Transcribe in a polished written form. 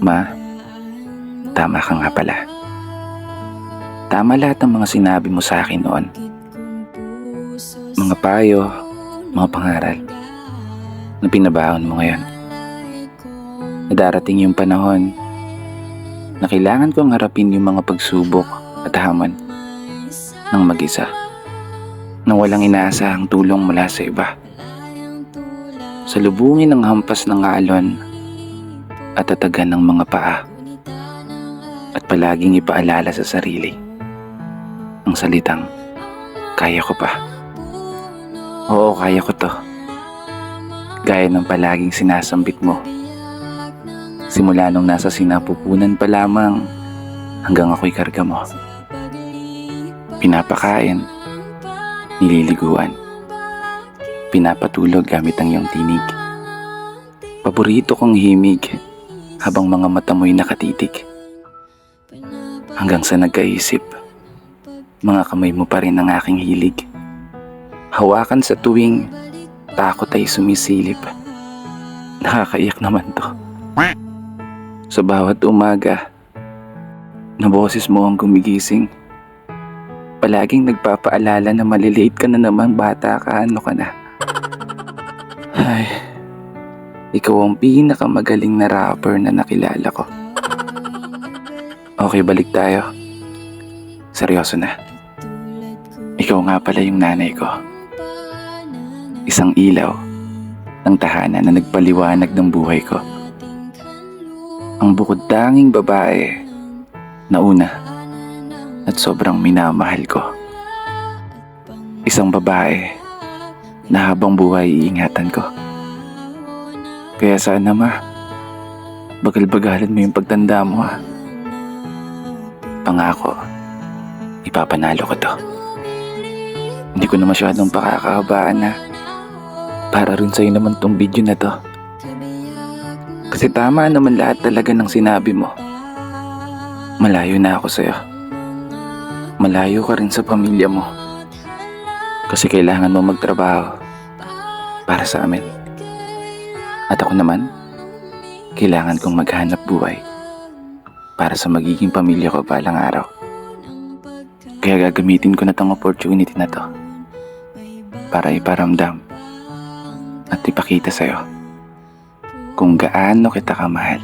Ma, tama ka nga pala. Tama lahat ng mga sinabi mo sa akin noon. Mga payo, mga pangaral na pinabaon mo ngayon. Na darating yung panahon na kailangan kong harapin yung mga pagsubok at hamon ng mag-isa. Nang walang inaasahang tulong mula sa iba. Salubungin ang hampas ng alon at tatagan ng mga paa. At palaging ipaalala sa sarili ang salitang, kaya ko pa. Oo, kaya ko to. Gaya ng palaging sinasambit mo. Simula nung nasa sinapupunan pa lamang hanggang ako'y karga mo. Pinapakain, nililiguan, pinapatulog gamit ang iyong tinig. Paborito kong himig habang mga mata mo'y nakatitig. Hanggang sa nagkaisip, mga kamay mo pa rin ang aking hilig. Hawakan sa tuwing takot ay sumisilip. Nakakaiyak naman to. Sa bawat umaga, na boses mo ang gumigising. Palaging nagpapaalala na maliliit ka na naman, bata ka, ano ka na. Ay, ikaw ang pinakamagaling na rapper na nakilala ko. Okay, balik tayo. Seryoso na. Ikaw nga pala yung nanay ko. Isang ilaw ng tahanan na nagpaliwanag ng buhay ko. Ang bukod tanging babae na una at sobrang minamahal ko. Isang babae na habang buhay iingatan ko. Kaya sana ma, bagal-bagalan mo yung pagtanda mo ha. Pangako, ipapanalo ko to. Hindi ko na masyadong pakakahabaan na para rin sa'yo naman tong video na to. Kasi tama naman lahat talaga ng sinabi mo. Malayo na ako sa'yo. Malayo ka rin sa pamilya mo. Kasi kailangan mo magtrabaho para sa amin. At ako naman, kailangan kong maghanap buhay para sa magiging pamilya ko balang araw. Kaya gagamitin ko na tong opportunity na to para iparamdam at ipakita sa'yo kung gaano kita kamahal.